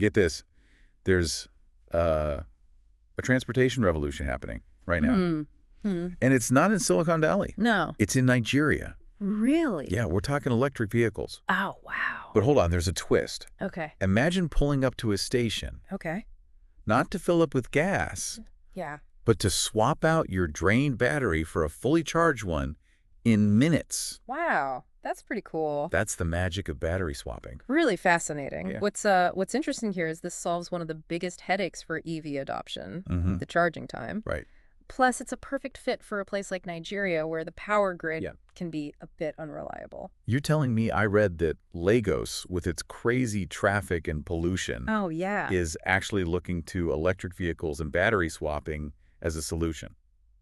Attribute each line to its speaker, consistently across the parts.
Speaker 1: Get this. There's a transportation revolution happening right now. And it's not in Silicon Valley.
Speaker 2: No.
Speaker 1: It's in Nigeria.
Speaker 2: Really?
Speaker 1: Yeah, we're talking electric vehicles.
Speaker 2: Oh, wow.
Speaker 1: But hold on, there's a twist.
Speaker 2: Okay.
Speaker 1: Imagine pulling up to a station,
Speaker 2: Okay.
Speaker 1: not to fill up with gas,
Speaker 2: Yeah.
Speaker 1: but to swap out your drained battery for a fully charged one in minutes.
Speaker 2: Wow. That's pretty cool.
Speaker 1: That's the magic of battery swapping.
Speaker 2: Really fascinating.
Speaker 1: Yeah.
Speaker 2: What's interesting here is this solves one of the biggest headaches for EV adoption, the charging time.
Speaker 1: Right.
Speaker 2: Plus, it's a perfect fit for a place like Nigeria where the power grid
Speaker 1: Yeah.
Speaker 2: can be a bit unreliable.
Speaker 1: You're telling me I read that Lagos, with its crazy traffic and pollution,
Speaker 2: Oh, yeah.
Speaker 1: is actually looking to electric vehicles and battery swapping as a solution.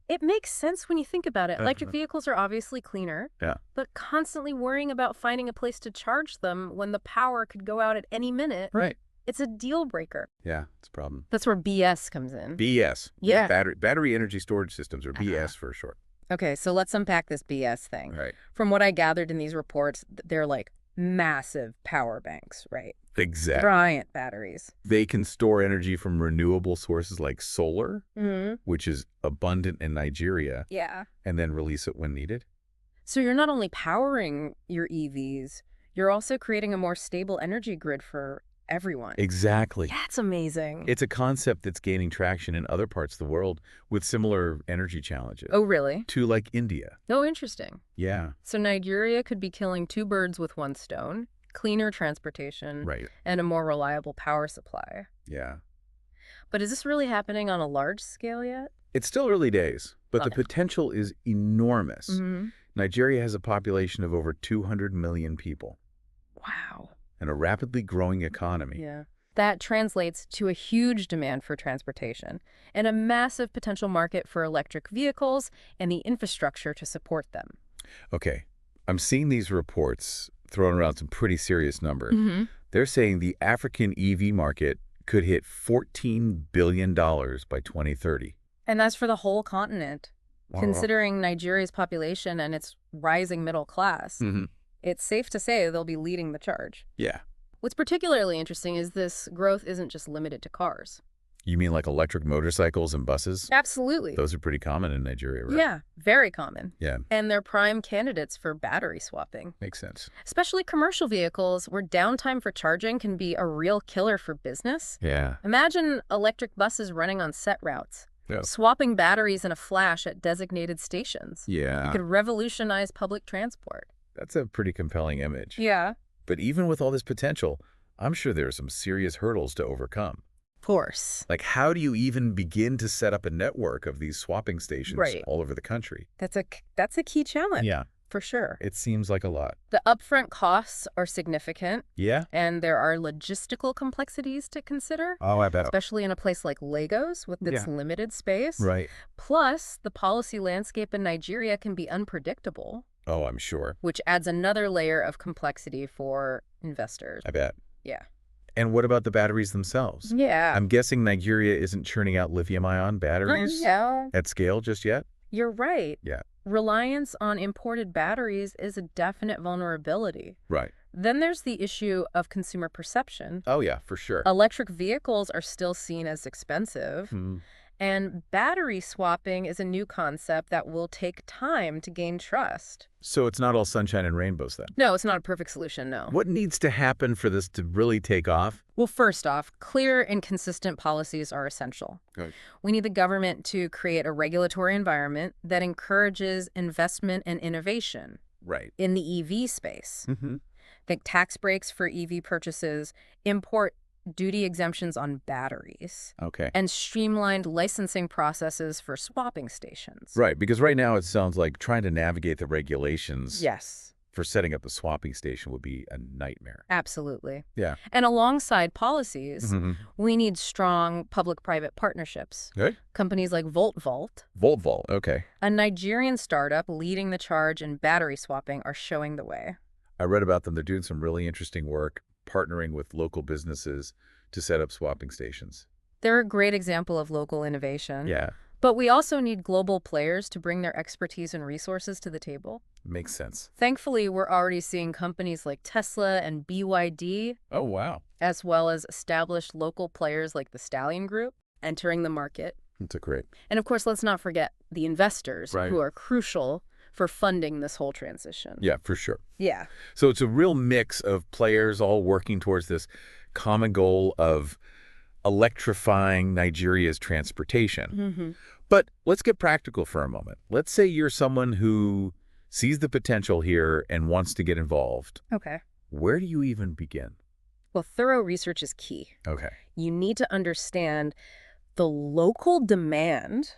Speaker 2: It makes sense when you think about it. Electric vehicles are obviously cleaner,
Speaker 1: Yeah.
Speaker 2: but constantly worrying about finding a place to charge them when the power could go out at any minute,
Speaker 1: Right.
Speaker 2: it's a deal breaker.
Speaker 1: Yeah, it's a problem.
Speaker 2: That's where BS comes in.
Speaker 1: BESS.
Speaker 2: Yeah.
Speaker 1: Battery energy storage systems, or BESS for short.
Speaker 2: Okay, so let's unpack this BS thing.
Speaker 1: Right.
Speaker 2: From what I gathered in these reports, they're like massive power banks, right?
Speaker 1: Exactly.
Speaker 2: Giant batteries.
Speaker 1: They can store energy from renewable sources like solar,
Speaker 2: Mm-hmm.
Speaker 1: which is abundant in Nigeria,
Speaker 2: Yeah.
Speaker 1: and then release it when needed.
Speaker 2: So you're not only powering your EVs, you're also creating a more stable energy grid for everyone.
Speaker 1: Exactly.
Speaker 2: That's amazing.
Speaker 1: It's a concept that's gaining traction in other parts of the world with similar energy challenges.
Speaker 2: Oh, really?
Speaker 1: To like India.
Speaker 2: Oh, interesting.
Speaker 1: Yeah.
Speaker 2: So Nigeria could be killing two birds with one stone, cleaner transportation,
Speaker 1: Right.
Speaker 2: and a more reliable power supply.
Speaker 1: Yeah.
Speaker 2: But is this really happening on a large scale yet?
Speaker 1: It's still early days, but the
Speaker 2: Okay.
Speaker 1: potential is enormous.
Speaker 2: Mm-hmm.
Speaker 1: Nigeria has a population of over 200 million people
Speaker 2: Wow.
Speaker 1: and a rapidly growing economy.
Speaker 2: Yeah. That translates to a huge demand for transportation and a massive potential market for electric vehicles and the infrastructure to support them.
Speaker 1: Okay, I'm seeing these reports throwing around some pretty serious numbers.
Speaker 2: Mm-hmm.
Speaker 1: They're saying the African EV market could hit $14 billion by 2030.
Speaker 2: And that's for the whole continent.
Speaker 1: Wow.
Speaker 2: Considering Nigeria's population and its rising middle class, it's safe to say they'll be leading the charge.
Speaker 1: Yeah.
Speaker 2: What's particularly interesting is this growth isn't just limited to cars.
Speaker 1: You mean like electric motorcycles and buses?
Speaker 2: Absolutely.
Speaker 1: Those are pretty common in Nigeria, right?
Speaker 2: Yeah, very common.
Speaker 1: Yeah,
Speaker 2: And they're prime candidates for battery swapping.
Speaker 1: makes sense.
Speaker 2: Especially commercial vehicles where downtime for charging can be a real killer for business.
Speaker 1: Yeah.
Speaker 2: Imagine electric buses running on set routes,
Speaker 1: Yeah.
Speaker 2: swapping batteries in a flash at designated stations. It
Speaker 1: Yeah.
Speaker 2: could revolutionize public transport.
Speaker 1: That's a pretty compelling image.
Speaker 2: Yeah.
Speaker 1: But even with all this potential, I'm sure there are some serious hurdles to overcome.
Speaker 2: Of course.
Speaker 1: Like, how do you even begin to set up a network of these swapping stations
Speaker 2: Right.
Speaker 1: all over the country?
Speaker 2: That's a key challenge.
Speaker 1: Yeah.
Speaker 2: For sure.
Speaker 1: It seems like a lot.
Speaker 2: The upfront costs are significant,
Speaker 1: Yeah?
Speaker 2: and there are logistical complexities to consider,
Speaker 1: Oh, I bet.
Speaker 2: especially in a place like Lagos with its limited space.
Speaker 1: Right.
Speaker 2: Plus, the policy landscape in Nigeria can be unpredictable,
Speaker 1: Oh, I'm sure.
Speaker 2: which adds another layer of complexity for investors.
Speaker 1: I bet.
Speaker 2: Yeah.
Speaker 1: And what about the batteries themselves?
Speaker 2: Yeah.
Speaker 1: I'm guessing Nigeria isn't churning out lithium-ion batteries
Speaker 2: Yeah.
Speaker 1: at scale just yet?
Speaker 2: You're right.
Speaker 1: Yeah.
Speaker 2: Reliance on imported batteries is a definite vulnerability.
Speaker 1: Right.
Speaker 2: Then there's the issue of consumer perception.
Speaker 1: Oh, yeah, for sure.
Speaker 2: Electric vehicles are still seen as expensive, and battery swapping is a new concept that will take time to gain trust.
Speaker 1: So it's not all sunshine and rainbows then?
Speaker 2: No, it's not a perfect solution, no.
Speaker 1: What needs to happen for this to really take off?
Speaker 2: Well, first off, clear and consistent policies are essential.
Speaker 1: Good.
Speaker 2: We need the government to create a regulatory environment that encourages investment and innovation
Speaker 1: Right.
Speaker 2: in the EV space.
Speaker 1: Mm-hmm.
Speaker 2: Think tax breaks for EV purchases, import duty exemptions on batteries,
Speaker 1: Okay.
Speaker 2: and streamlined licensing processes for swapping stations.
Speaker 1: Right, because right now it sounds like trying to navigate the regulations
Speaker 2: Yes,
Speaker 1: for setting up a swapping station would be a nightmare.
Speaker 2: absolutely.
Speaker 1: Yeah.
Speaker 2: And alongside policies,
Speaker 1: Mm-hmm.
Speaker 2: we need strong public-private partnerships.
Speaker 1: Good.
Speaker 2: Companies like VoltVault,
Speaker 1: Volt, okay.
Speaker 2: a Nigerian startup leading the charge in battery swapping, are showing the way.
Speaker 1: I read about them. They're doing some really interesting work, partnering with local businesses to set up swapping stations.
Speaker 2: They're a great example of local innovation.
Speaker 1: Yeah.
Speaker 2: But we also need global players to bring their expertise and resources to the table.
Speaker 1: Makes sense.
Speaker 2: Thankfully, we're already seeing companies like Tesla and BYD,
Speaker 1: Oh, wow.
Speaker 2: as well as established local players like the Stallion Group, entering the market.
Speaker 1: That's a great.
Speaker 2: And of course, let's not forget the investors
Speaker 1: Right.
Speaker 2: who are crucial for funding this whole transition.
Speaker 1: Yeah, for sure.
Speaker 2: Yeah.
Speaker 1: So it's a real mix of players all working towards this common goal of electrifying Nigeria's transportation. But let's get practical for a moment. Let's say you're someone who sees the potential here and wants to get involved.
Speaker 2: Okay.
Speaker 1: Where do you even begin?
Speaker 2: Well, thorough research is key.
Speaker 1: Okay.
Speaker 2: You need to understand the local demand,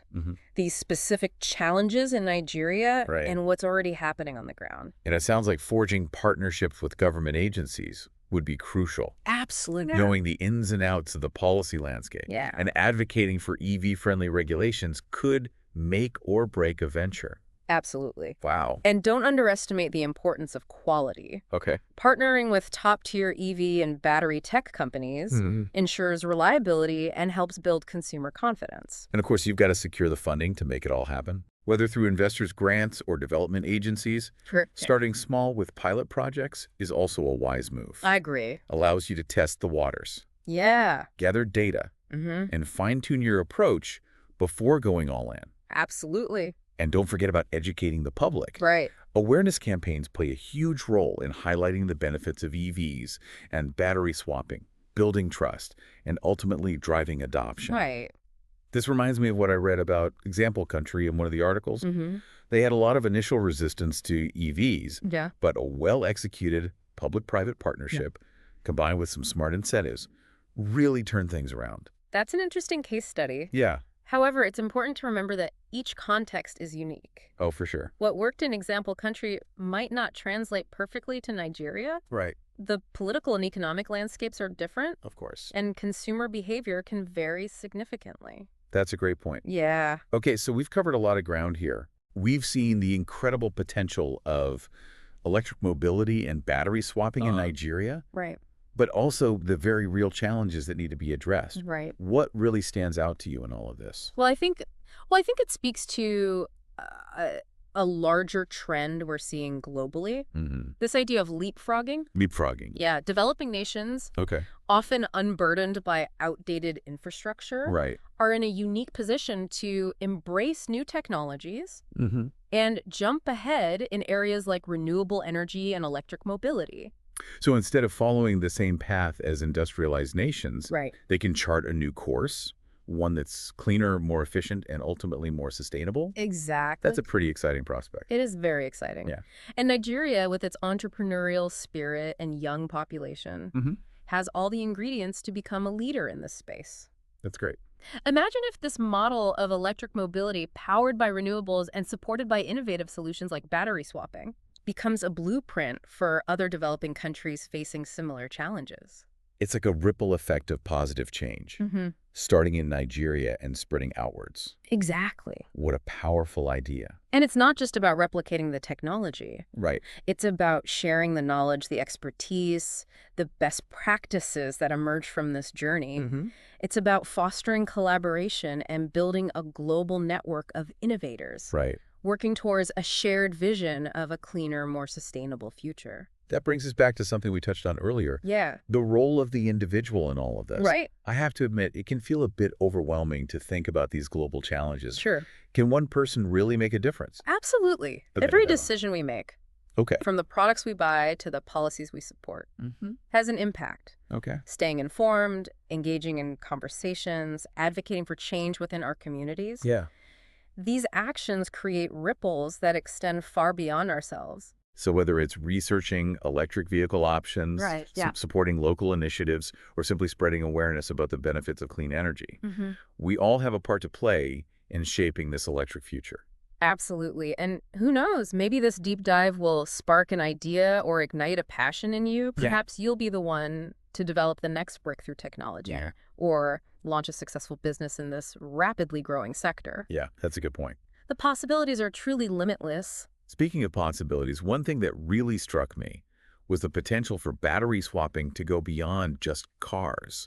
Speaker 2: these specific challenges in Nigeria,
Speaker 1: Right.
Speaker 2: and what's already happening on the ground.
Speaker 1: And it sounds like forging partnerships with government agencies would be crucial.
Speaker 2: Absolutely.
Speaker 1: Knowing the ins and outs of the policy landscape
Speaker 2: Yeah.
Speaker 1: and advocating for EV-friendly regulations could make or break a venture.
Speaker 2: Absolutely.
Speaker 1: Wow.
Speaker 2: And don't underestimate the importance of quality.
Speaker 1: Okay.
Speaker 2: Partnering with top-tier EV and battery tech companies ensures reliability and helps build consumer confidence.
Speaker 1: And of course, you've got to secure the funding to make it all happen. Whether through investors' grants or development agencies,
Speaker 2: Sure.
Speaker 1: starting small with pilot projects is also a wise move.
Speaker 2: I agree.
Speaker 1: Allows you to test the waters,
Speaker 2: Yeah.
Speaker 1: gather data, and fine-tune your approach before going all in.
Speaker 2: Absolutely.
Speaker 1: And don't forget about educating the public.
Speaker 2: Right.
Speaker 1: Awareness campaigns play a huge role in highlighting the benefits of EVs and battery swapping, building trust, and ultimately driving adoption.
Speaker 2: Right.
Speaker 1: This reminds me of what I read about Example Country in one of the articles. They had a lot of initial resistance to EVs,
Speaker 2: Yeah.
Speaker 1: but a well-executed public-private partnership combined with some smart incentives really turned things around.
Speaker 2: That's an interesting case study.
Speaker 1: Yeah.
Speaker 2: However, it's important to remember that each context is unique.
Speaker 1: Oh, for sure.
Speaker 2: What worked in Example Country might not translate perfectly to Nigeria.
Speaker 1: Right.
Speaker 2: The political and economic landscapes are different,
Speaker 1: Of course.
Speaker 2: and consumer behavior can vary significantly.
Speaker 1: That's a great point.
Speaker 2: Yeah.
Speaker 1: Okay, so we've covered a lot of ground here. We've seen the incredible potential of electric mobility and battery swapping in Nigeria,
Speaker 2: Right.
Speaker 1: but also the very real challenges that need to be addressed.
Speaker 2: Right.
Speaker 1: What really stands out to you in all of this?
Speaker 2: Well, I think it speaks to a larger trend we're seeing globally. This idea of leapfrogging.
Speaker 1: Leapfrogging.
Speaker 2: Yeah, developing nations,
Speaker 1: Okay.
Speaker 2: often unburdened by outdated infrastructure,
Speaker 1: Right.
Speaker 2: are in a unique position to embrace new technologies and jump ahead in areas like renewable energy and electric mobility.
Speaker 1: So instead of following the same path as industrialized nations,
Speaker 2: Right.
Speaker 1: they can chart a new course, one that's cleaner, more efficient, and ultimately more sustainable.
Speaker 2: Exactly.
Speaker 1: That's a pretty exciting prospect.
Speaker 2: It is very exciting.
Speaker 1: Yeah.
Speaker 2: And Nigeria, with its entrepreneurial spirit and young population, has all the ingredients to become a leader in this space.
Speaker 1: That's great.
Speaker 2: Imagine if this model of electric mobility, powered by renewables and supported by innovative solutions like battery swapping, becomes a blueprint for other developing countries facing similar challenges.
Speaker 1: It's like a ripple effect of positive change, starting in Nigeria and spreading outwards.
Speaker 2: Exactly.
Speaker 1: What a powerful idea.
Speaker 2: And it's not just about replicating the technology.
Speaker 1: Right.
Speaker 2: It's about sharing the knowledge, the expertise, the best practices that emerge from this journey. It's about fostering collaboration and building a global network of innovators,
Speaker 1: Right.
Speaker 2: working towards a shared vision of a cleaner, more sustainable future.
Speaker 1: That brings us back to something we touched on earlier.
Speaker 2: Yeah.
Speaker 1: The role of the individual in all of this.
Speaker 2: Right.
Speaker 1: I have to admit, it can feel a bit overwhelming to think about these global challenges.
Speaker 2: Sure.
Speaker 1: Can one person really make a difference?
Speaker 2: Absolutely.
Speaker 1: Okay.
Speaker 2: Every decision we make,
Speaker 1: Okay.
Speaker 2: from the products we buy to the policies we support, has an impact.
Speaker 1: Okay.
Speaker 2: Staying informed, engaging in conversations, advocating for change within our communities.
Speaker 1: Yeah.
Speaker 2: These actions create ripples that extend far beyond ourselves.
Speaker 1: So whether it's researching electric vehicle options,
Speaker 2: Right, yeah.
Speaker 1: supporting local initiatives, or simply spreading awareness about the benefits of clean energy, we all have a part to play in shaping this electric future.
Speaker 2: Absolutely. And who knows, maybe this deep dive will spark an idea or ignite a passion in you.
Speaker 1: Yeah.
Speaker 2: Perhaps you'll be the one to develop the next breakthrough technology or launch a successful business in this rapidly growing sector.
Speaker 1: Yeah, that's a good point.
Speaker 2: The possibilities are truly limitless.
Speaker 1: Speaking of possibilities, one thing that really struck me was the potential for battery swapping to go beyond just cars.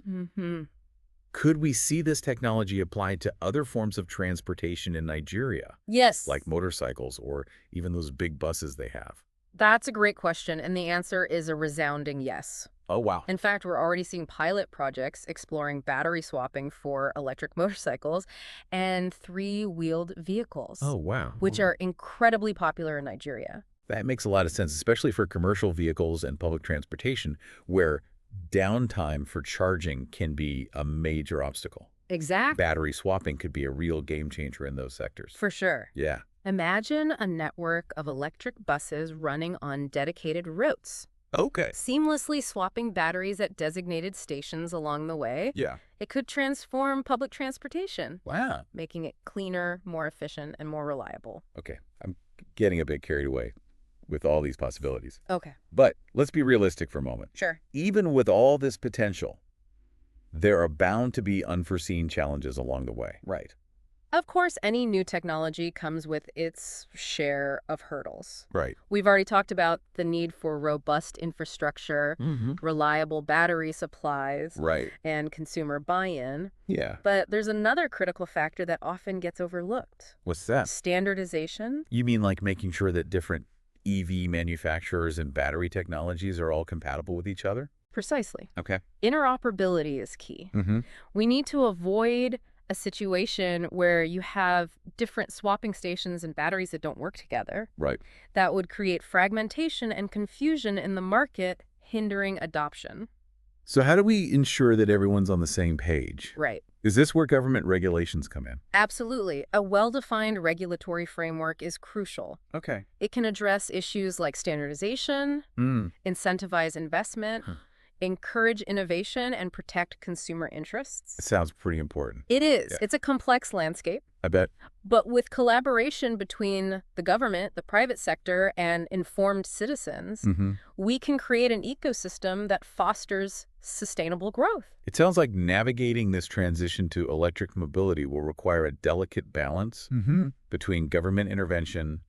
Speaker 1: Could we see this technology applied to other forms of transportation in Nigeria,
Speaker 2: Yes.
Speaker 1: like motorcycles or even those big buses they have?
Speaker 2: That's a great question, and the answer is a resounding yes.
Speaker 1: Oh, wow.
Speaker 2: In fact, we're already seeing pilot projects exploring battery swapping for electric motorcycles and three-wheeled vehicles,
Speaker 1: Oh, wow.
Speaker 2: which are incredibly popular in Nigeria.
Speaker 1: That makes a lot of sense, especially for commercial vehicles and public transportation, where downtime for charging can be a major obstacle.
Speaker 2: Exactly.
Speaker 1: Battery swapping could be a real game changer in those sectors.
Speaker 2: For sure.
Speaker 1: Yeah.
Speaker 2: Imagine a network of electric buses running on dedicated routes,
Speaker 1: Okay.
Speaker 2: seamlessly swapping batteries at designated stations along the way.
Speaker 1: Yeah.
Speaker 2: It could transform public transportation,
Speaker 1: Wow.
Speaker 2: making it cleaner, more efficient, and more reliable.
Speaker 1: Okay. I'm getting a bit carried away with all these possibilities.
Speaker 2: Okay.
Speaker 1: But let's be realistic for a moment.
Speaker 2: Sure.
Speaker 1: Even with all this potential, there are bound to be unforeseen challenges along the way. Right.
Speaker 2: Of course, any new technology comes with its share of hurdles.
Speaker 1: Right.
Speaker 2: We've already talked about the need for robust infrastructure,
Speaker 1: Mm-hmm.
Speaker 2: reliable battery supplies,
Speaker 1: Right.
Speaker 2: and consumer buy-in.
Speaker 1: Yeah.
Speaker 2: But there's another critical factor that often gets overlooked.
Speaker 1: What's that?
Speaker 2: Standardization.
Speaker 1: You mean like making sure that different EV manufacturers and battery technologies are all compatible with each other?
Speaker 2: Precisely.
Speaker 1: Okay.
Speaker 2: Interoperability is key.
Speaker 1: Mm-hmm.
Speaker 2: We need to avoid a situation where you have different swapping stations and batteries that don't work together.
Speaker 1: Right.
Speaker 2: That would create fragmentation and confusion in the market, hindering adoption.
Speaker 1: So how do we ensure that everyone's on the same page?
Speaker 2: Right.
Speaker 1: Is this where government regulations come in?
Speaker 2: Absolutely. A well-defined regulatory framework is crucial.
Speaker 1: Okay.
Speaker 2: It can address issues like standardization, incentivize investment, encourage innovation, and protect consumer interests.
Speaker 1: It sounds pretty important.
Speaker 2: It is.
Speaker 1: Yeah.
Speaker 2: It's a complex landscape.
Speaker 1: I bet.
Speaker 2: But with collaboration between the government, the private sector, and informed citizens, we can create an ecosystem that fosters sustainable growth.
Speaker 1: It sounds like navigating this transition to electric mobility will require a delicate balance between government intervention,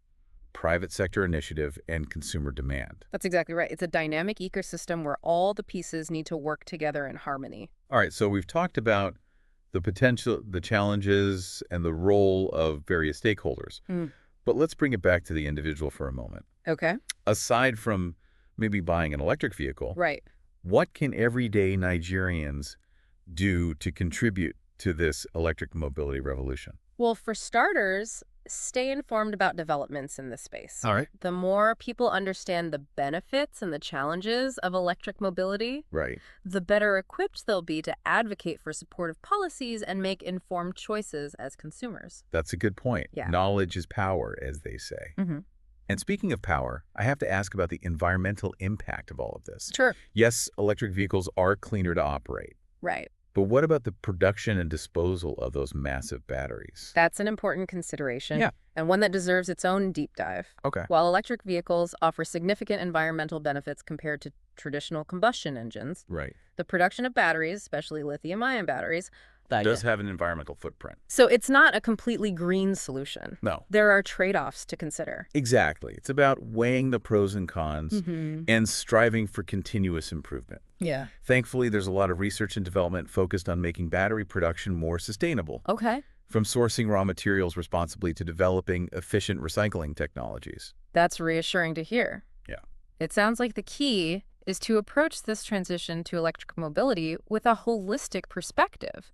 Speaker 1: private sector initiative, and consumer demand.
Speaker 2: That's exactly right. It's a dynamic ecosystem where all the pieces need to work together in harmony.
Speaker 1: All right, so we've talked about the potential, the challenges, and the role of various stakeholders. But let's bring it back to the individual for a moment.
Speaker 2: Okay.
Speaker 1: Aside from maybe buying an electric vehicle,
Speaker 2: Right.
Speaker 1: what can everyday Nigerians do to contribute to this electric mobility revolution?
Speaker 2: Well, for starters, stay informed about developments in this space.
Speaker 1: All right.
Speaker 2: The more people understand the benefits and the challenges of electric mobility,
Speaker 1: Right.
Speaker 2: the better equipped they'll be to advocate for supportive policies and make informed choices as consumers.
Speaker 1: That's a good point.
Speaker 2: Yeah.
Speaker 1: Knowledge is power, as they say. And speaking of power, I have to ask about the environmental impact of all of this.
Speaker 2: Sure.
Speaker 1: Yes, electric vehicles are cleaner to operate.
Speaker 2: Right.
Speaker 1: But what about the production and disposal of those massive batteries?
Speaker 2: That's an important consideration.
Speaker 1: Yeah.
Speaker 2: And one that deserves its own deep dive.
Speaker 1: Okay.
Speaker 2: While electric vehicles offer significant environmental benefits compared to traditional combustion engines,
Speaker 1: Right.
Speaker 2: the production of batteries, especially lithium-ion batteries,
Speaker 1: Does have an environmental footprint.
Speaker 2: so it's not a completely green solution.
Speaker 1: No.
Speaker 2: There are trade-offs to consider.
Speaker 1: Exactly. It's about weighing the pros and cons and striving for continuous improvement.
Speaker 2: Yeah.
Speaker 1: Thankfully, there's a lot of research and development focused on making battery production more sustainable,
Speaker 2: Okay.
Speaker 1: from sourcing raw materials responsibly to developing efficient recycling technologies.
Speaker 2: That's reassuring to hear.
Speaker 1: Yeah.
Speaker 2: It sounds like the key is to approach this transition to electric mobility with a holistic perspective,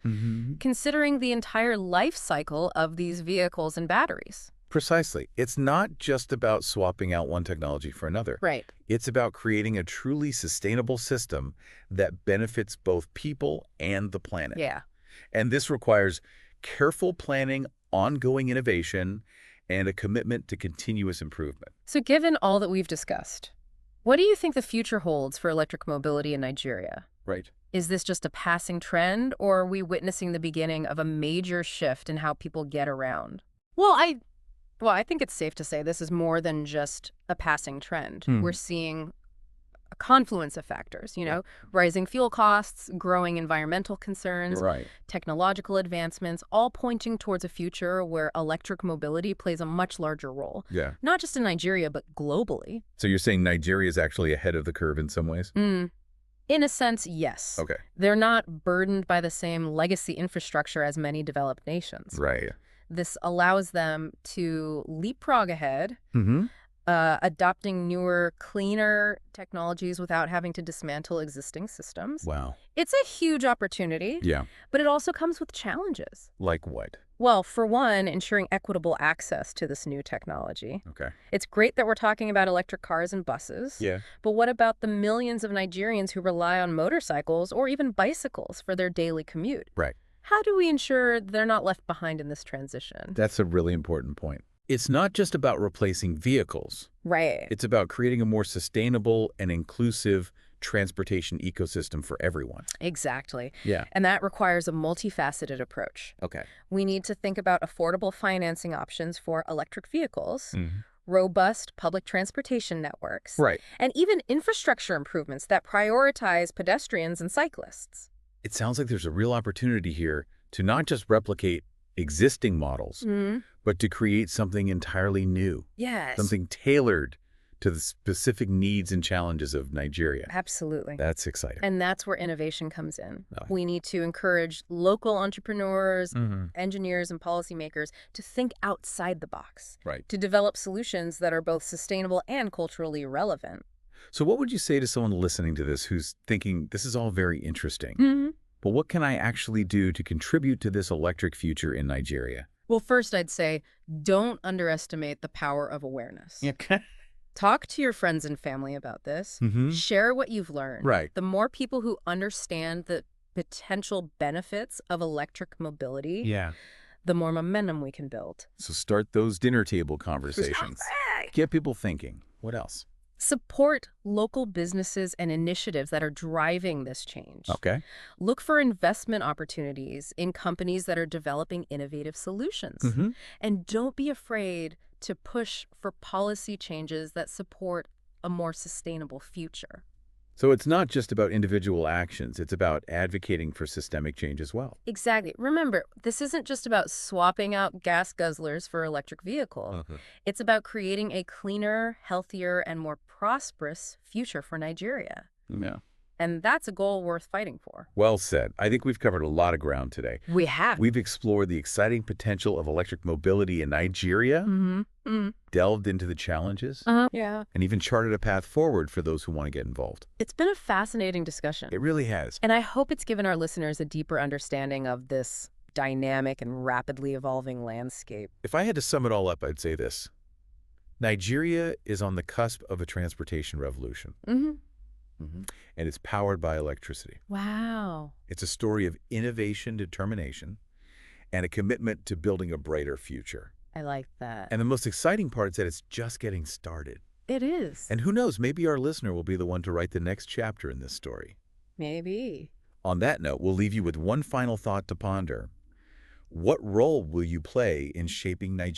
Speaker 2: considering the entire life cycle of these vehicles and batteries.
Speaker 1: Precisely. It's not just about swapping out one technology for another.
Speaker 2: Right.
Speaker 1: It's about creating a truly sustainable system that benefits both people and the planet.
Speaker 2: Yeah.
Speaker 1: And this requires careful planning, ongoing innovation, and a commitment to continuous improvement.
Speaker 2: So given all that we've discussed, what do you think the future holds for electric mobility in Nigeria?
Speaker 1: Right.
Speaker 2: Is this just a passing trend, or are we witnessing the beginning of a major shift in how people get around? Well, I think it's safe to say this is more than just a passing trend. We're seeing a confluence of factors, rising fuel costs, growing environmental concerns,
Speaker 1: Right.
Speaker 2: technological advancements, all pointing towards a future where electric mobility plays a much larger role.
Speaker 1: Yeah.
Speaker 2: Not just in Nigeria, but globally.
Speaker 1: So you're saying Nigeria is actually ahead of the curve in some ways?
Speaker 2: In a sense, yes.
Speaker 1: Okay.
Speaker 2: They're not burdened by the same legacy infrastructure as many developed nations.
Speaker 1: Right.
Speaker 2: This allows them to leapfrog ahead,
Speaker 1: Mm-hmm.
Speaker 2: adopting newer, cleaner technologies without having to dismantle existing systems.
Speaker 1: Wow.
Speaker 2: It's a huge opportunity,
Speaker 1: Yeah.
Speaker 2: but it also comes with challenges.
Speaker 1: Like what?
Speaker 2: Well, for one, ensuring equitable access to this new technology.
Speaker 1: Okay.
Speaker 2: It's great that we're talking about electric cars and buses,
Speaker 1: Yeah.
Speaker 2: but what about the millions of Nigerians who rely on motorcycles or even bicycles for their daily commute?
Speaker 1: Right.
Speaker 2: How do we ensure they're not left behind in this transition?
Speaker 1: That's a really important point. It's not just about replacing vehicles.
Speaker 2: Right.
Speaker 1: It's about creating a more sustainable and inclusive transportation ecosystem for everyone.
Speaker 2: Exactly.
Speaker 1: Yeah.
Speaker 2: And that requires a multifaceted approach.
Speaker 1: Okay.
Speaker 2: We need to think about affordable financing options for electric vehicles,
Speaker 1: Mhm.
Speaker 2: robust public transportation networks,
Speaker 1: Right.
Speaker 2: and even infrastructure improvements that prioritize pedestrians and cyclists.
Speaker 1: It sounds like there's a real opportunity here to not just replicate existing models, but to create something entirely new,
Speaker 2: Yes.
Speaker 1: something tailored to the specific needs and challenges of Nigeria.
Speaker 2: Absolutely.
Speaker 1: That's exciting.
Speaker 2: And that's where innovation comes in.
Speaker 1: Oh.
Speaker 2: We need to encourage local entrepreneurs,
Speaker 1: Mm-hmm.
Speaker 2: engineers, and policymakers to think outside the box,
Speaker 1: Right.
Speaker 2: to develop solutions that are both sustainable and culturally relevant.
Speaker 1: So what would you say to someone listening to this who's thinking, this is all very interesting,
Speaker 2: Mm-hmm.
Speaker 1: but what can I actually do to contribute to this electric future in Nigeria?
Speaker 2: Well, first I'd say don't underestimate the power of awareness.
Speaker 1: Okay.
Speaker 2: Talk to your friends and family about this.
Speaker 1: Mm-hmm.
Speaker 2: Share what you've learned.
Speaker 1: Right.
Speaker 2: The more people who understand the potential benefits of electric mobility,
Speaker 1: Yeah.
Speaker 2: the more momentum we can build.
Speaker 1: So start those dinner table conversations. Get people thinking. What else?
Speaker 2: Support local businesses and initiatives that are driving this change.
Speaker 1: Okay.
Speaker 2: Look for investment opportunities in companies that are developing innovative solutions.
Speaker 1: Mm-hmm.
Speaker 2: And don't be afraid to push for policy changes that support a more sustainable future.
Speaker 1: So it's not just about individual actions. It's about advocating for systemic change as well.
Speaker 2: Exactly. Remember, this isn't just about swapping out gas guzzlers for electric vehicle. It's about creating a cleaner, healthier, and more prosperous future for Nigeria.
Speaker 1: Yeah.
Speaker 2: And that's a goal worth fighting for.
Speaker 1: Well said. I think we've covered a lot of ground today.
Speaker 2: We have.
Speaker 1: We've explored the exciting potential of electric mobility in Nigeria, delved into the challenges,
Speaker 2: Yeah.
Speaker 1: and even charted a path forward for those who want to get involved.
Speaker 2: It's been a fascinating discussion.
Speaker 1: It really has.
Speaker 2: And I hope it's given our listeners a deeper understanding of this dynamic and rapidly evolving landscape.
Speaker 1: If I had to sum it all up, I'd say this. Nigeria is on the cusp of a transportation revolution, and it's powered by electricity.
Speaker 2: Wow.
Speaker 1: It's a story of innovation, determination, and a commitment to building a brighter future.
Speaker 2: I like that.
Speaker 1: And the most exciting part is that it's just getting started.
Speaker 2: It is.
Speaker 1: And who knows, maybe our listener will be the one to write the next chapter in this story.
Speaker 2: Maybe.
Speaker 1: On that note, we'll leave you with one final thought to ponder. What role will you play in shaping Nigeria?